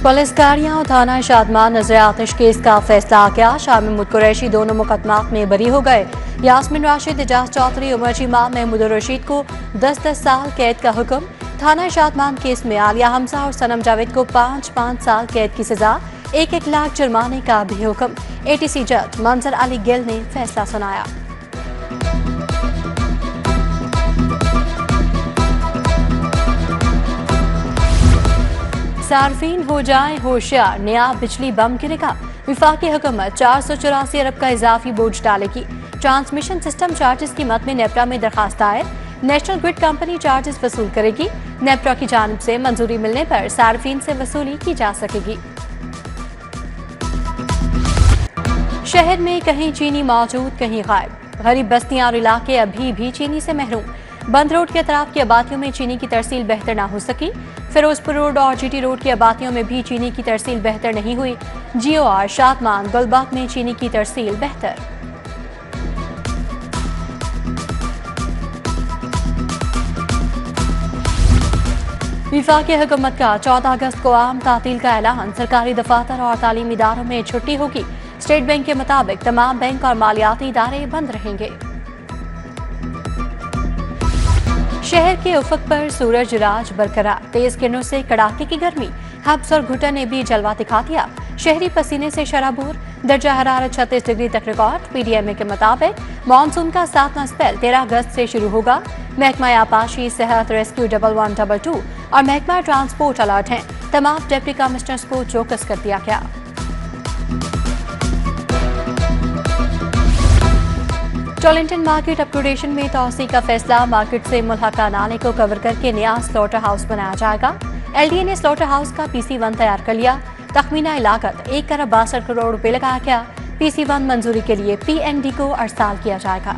Police गाड़ियां और थाना शादमान नजर आतिश केस का फैसला आ गया। शाह महमूद कुरैशी दोनों मुकदमात में बरी हो गए। यास्मीन राशिद, एजाज चौधरी, उमर जीमा, महमूद रशीद को 10-10 साल कैद का हुक्म। थाना शादमान केस में आलिया हमजा और सनम जावेद को 5-5 साल कैद की सजा, 1-1 लाख जुर्माने का भी हुक्म। एटीसी जज मंजर अली गिल ने फैसला सुनाया। सार्फिन हो जाए होशियार, नया बिजली बम गिरेगा। विफाकी हुकूमत 484 अरब का इजाफी बोझ डालेगी। ट्रांसमिशन सिस्टम चार्जेस की मद में नेपरा में दरखास्त दायर। नेशनल ग्रिड कंपनी चार्जेस वसूल करेगी। नेपरा की जानिब से मंजूरी मिलने पर सार्फिन से वसूली की जा सकेगी। शहर में कहीं चीनी मौजूद, कहीं गायब। गरीब बस्तियां और इलाके अभी भी चीनी से महरूम। बंद रोड के अतराफ की आबादियों में चीनी की तरसील बेहतर ना हो सकी। फिरोजपुर रोड और जीटी रोड की आबादियों में भी चीनी की तरसील बेहतर नहीं हुई। GOR शादमान गुलबाग में चीनी की तरसील बेहतर। विफाकी हुकूमत का 14 अगस्त को आम तातील का ऐलान। सरकारी दफातर और तालीमी इदारों में छुट्टी होगी। स्टेट बैंक के मुताबिक तमाम बैंक और मालियाती इदारे बंद रहेंगे। शहर के उफक पर सूरज राज बरकरार, तेज किरणों से कड़ाके की गर्मी। हब्स और घुटन ने भी जलवा दिखा दिया। शहरी पसीने से शराबूर, दर्जा हरारत 36 डिग्री तक रिकॉर्ड। PDMA के मुताबिक मानसून का 7वां स्पेल 13 अगस्त से शुरू होगा। महकमा आपाशी, सेहत, रेस्क्यू 1112 और महकमा ट्रांसपोर्ट अलर्ट हैं। तमाम डिप्टी कमिश्नर्स को चौकस कर दिया गया। टॉलिंटन मार्केट अपग्रेडेशन में तोसी का फैसला। मार्केट से मुल्हका नाले को कवर करके नया स्लॉटर हाउस बनाया जाएगा। LDA ने स्लॉटर हाउस का PC1 तैयार कर लिया। तखमीना लागत 1 अरब 62 करोड़ रुपए लगाया गया। PC1 मंजूरी के लिए PND को अरसाल किया जाएगा।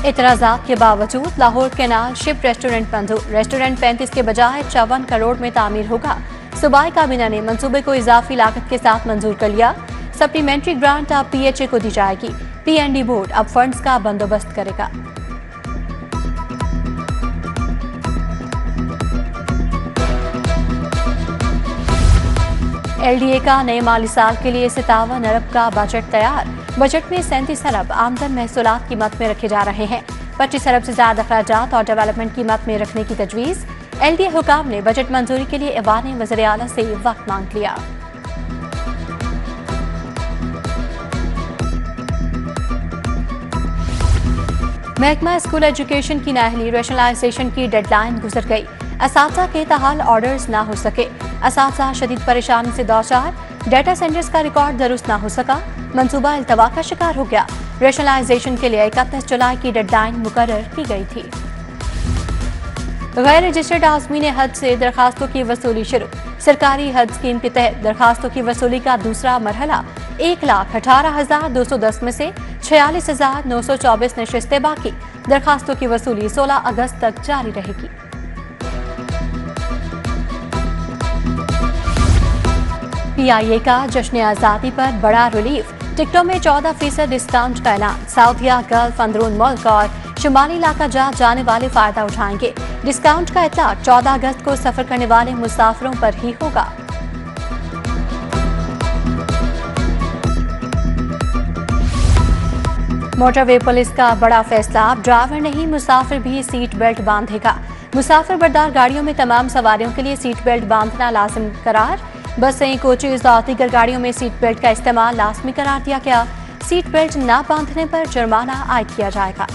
इतराजात के बावजूद लाहौर कैनाल शिप रेस्टोरेंट मंजूर। रेस्टोरेंट 35 के बजाय 54 करोड़ में तामीर होगा। सूबाई काबीना ने मंसूबे को इजाफी लागत के साथ मंजूर कर लिया। सप्लीमेंट्री ग्रांट अब PHA को दी जाएगी। PND बोर्ड अब फंड्स का बंदोबस्त करेगा। LDA का नए माली साल के लिए 57 अरब का बजट तैयार। बजट में 37 अरब आमदन महसूलात की मद में रखे जा रहे हैं। 25 अरब से ज्यादा अखराजात और डेवलपमेंट की मद में रखने की तजवीज़। LDA हुकाम ने बजट मंजूरी के लिए ऐवान वज़ीर आला से वक्त मांग लिया। महकमा स्कूल एजुकेशन की नाअहली, रैशनलाइजेशन की डेडलाइन गुजर गई। असातिज़ा के तहाल ऑर्डर्स ना हो सके। असातिज़ा शदीद परेशानी से दौचार। डाटा सेंटर्स का रिकॉर्ड दुरुस्त ना हो सका। मंसूबा इल्तवा का शिकार हो गया। रैशनलाइजेशन के लिए 31 जुलाई की डेडलाइन मुकर्रर की गई थी। गैर रजिस्टर्ड आज़मीन हज से दरखास्तों की वसूली शुरू। सरकारी हज स्कीम के तहत दरखास्तों की वसूली का दूसरा मरहला 1,18,210 में से 46,924 नशिस्तें बाकी। दरखास्तों की वसूली 16 अगस्त तक जारी रहेगी। PIA का जश्न आज़ादी पर बड़ा रिलीफ। टिकटों में 14% डिस्काउंट का ऐलान। साउथिया, गल्फ, अंदरून मुल्क और शुमाली इलाका जाने वाले फायदा उठाएंगे। डिस्काउंट का इतलाक 14 अगस्त को सफर करने वाले मुसाफिरों पर ही होगा। मोटरवे पुलिस का बड़ा फैसला। ड्राइवर नहीं, मुसाफिर भी सीट बेल्ट बांधेगा। मुसाफिर बरदार गाड़ियों में तमाम सवारियों के लिए सीट बेल्ट बांधना लाजिम करार। बसें, कोचेज और दीगर गाड़ियों में सीट बेल्ट का इस्तेमाल लाजमी करार दिया गया। सीट बेल्ट न बांधने पर जुर्माना आयद किया जाएगा।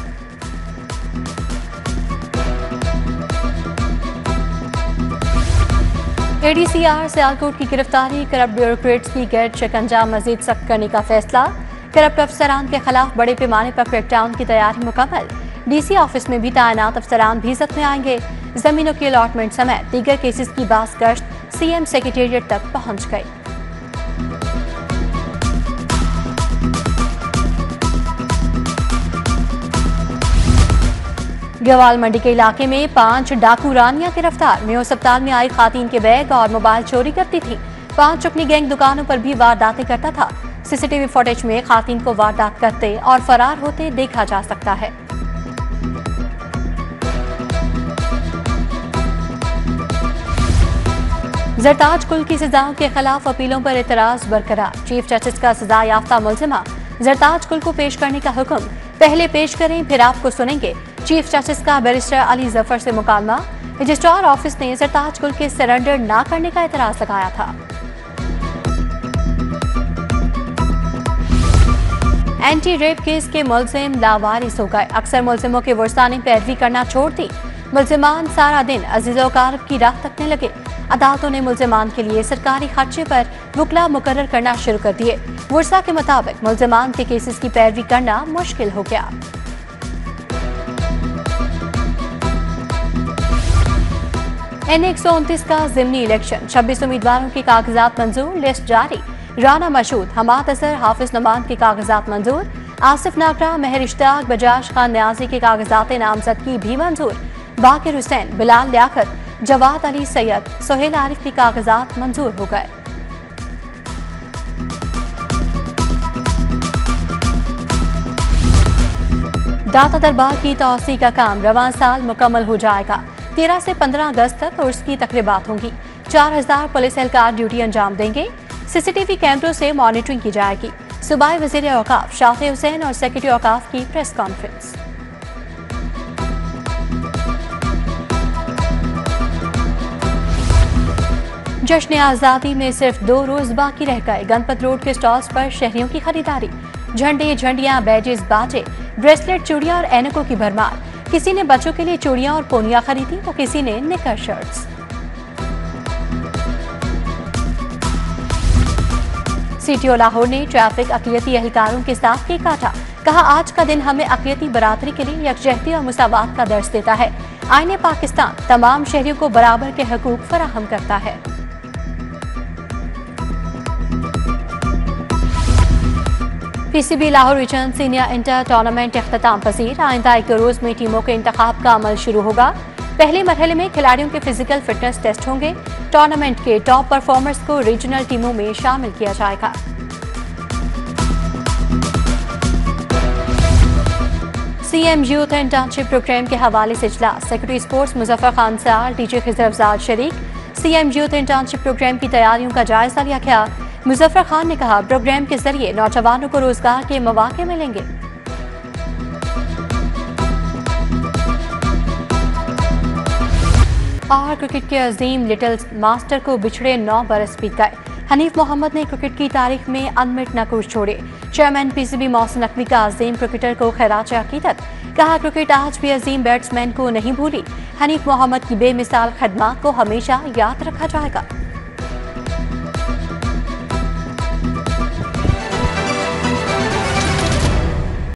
ADCR सियालकोट की गिरफ्तारी। करप्ट ब्यूरोक्रेट्स की गैर शिकंजा मजीद सख्त करने का फैसला। करप्ट अफसरान के खिलाफ बड़े पैमाने पर क्रैकडाउन की तैयारी मुकम्मल। DC ऑफिस में भी तैनात अफसरान भी जद में आएंगे। जमीनों की अलॉटमेंट समेत दीगर केसेस की बास गश्त CM सेक्रेटेरिएट तक पहुंच गई। गवाल मंडी के इलाके में 5 डाकू रानियां गिरफ्तार। मेयो अस्पताल में आई खातून के बैग और मोबाइल चोरी करती थी। 5 चुकनी गैंग दुकानों पर भी वारदातें करता था। CCTV फुटेज में खातून को वारदात करते और फरार होते देखा जा सकता है। जरताज कुल की सजाओं के खिलाफ अपीलों पर एतराज बरकरार। चीफ जस्टिस का सजा याफ्ता मुलजिमा जरताज कुल को पेश करने का हुक्म। पहले पेश करें फिर आपको सुनेंगे। चीफ जस्टिस का बैरिस्टर अली जफर से मुकालमा। रजिस्ट्रार ऑफिस ने जरताज कुल के सरेंडर न करने का एतराज लगाया था। एंटी रेप केस के मुलजिम लावारिस हो गए। अक्सर मुलजिमों के वर्सा ने पैरवी करना छोड़ दी। मुलजिमान सारा दिन अजीज़ो कारब की राह तकने लगे। अदालतों ने मुलजिमान के लिए सरकारी खर्चे पर वकला मुकर्रर करना शुरू कर दिए। वर्सा के मुताबिक मुलजिमान के केसेस की पैरवी करना मुश्किल हो गया। N129 का ज़िमनी इलेक्शन, 26 उम्मीदवारों के कागजात मंजूर, लिस्ट जारी। राना मशहूद, हमाद अजहर, हाफिज नमान के कागजात मंजूर। आसिफ नागरा, मेहर इश्तियाक, बजाज खान न्याजी के कागजात नामजदगी भी मंजूर। बाकिर हुसैन, बिलाल लियाकत, जवाद अली सैयद, सोहेल आरिफ के कागजात मंजूर हो गए। दाता दरबार की तौसी का काम रवां साल मुकम्मल हो जाएगा। 13 से 15 अगस्त तक उर्स की तकरीबात होंगी। 4000 पुलिस एहलकार ड्यूटी अंजाम देंगे। सीसीटीवी कैमरों से मॉनिटरिंग की जाएगी। सूबाई वज़ीर औकाफ शाफी हुसैन और सेक्रेटरी औकाफ की प्रेस कॉन्फ्रेंस। जश्न आज़ादी में सिर्फ 2 रोज बाकी रह गए। गणपत रोड के स्टॉल्स पर शहरियों की खरीदारी। झंडे, झंडियां, बैजेस बांटे। ब्रेसलेट, चूड़ियां और ऐनकों की भरमार। किसी ने बच्चों के लिए चूड़ियां और पोनियां खरीदी तो किसी ने निकर शर्ट्स। सीटीओ लाहौर ने ट्रैफिक अक़लियती एहलकारों के साथ केक काटा। कहा, आज का दिन हमें अक़लियती बरादरी के लिए यकजहती और मुसावात का दर्स देता है। आईने पाकिस्तान तमाम शहरियों को बराबर के हकूक फराहम करता है। PCB Lahore region senior inter tournament इख्तिताम पसीर। आइंदा 1 रोज में टीमों के इंतखाब का अमल शुरू होगा। पहले मरहले में खिलाड़ियों के फिजिकल फिटनेस टेस्ट होंगे। टूर्नामेंट के टॉप परफॉर्मर्स को रीजनल टीमों में शामिल किया जाएगा। सीएम यूथ इंटर्नशिप प्रोग्राम के हवाले से इजलास। सेक्रेटरी स्पोर्ट्स मुजफ्फर खान साल, डीजी खिजर अफजाल शरीक। सीएम यूथ इंटर्नशिप प्रोग्राम की तैयारियों का जायजा लिया गया। मुजफ्फर खान ने कहा, प्रोग्राम के जरिए नौजवानों को रोजगार के मौके मिलेंगे। और क्रिकेट के अजीम लिटिल मास्टर को बिछड़े 9 बरस बीत गए। हनीफ मोहम्मद ने क्रिकेट की तारीख में अनमिट नक्श छोड़े। चेयरमैन पीसीबी मोहसिन नकवी का अजीम क्रिकेटर को खैरात अकीदत। कहा, क्रिकेट आज भी अजीम बैट्समैन को नहीं भूली। हनीफ मोहम्मद की बेमिसाल खदमात को हमेशा याद रखा जाएगा।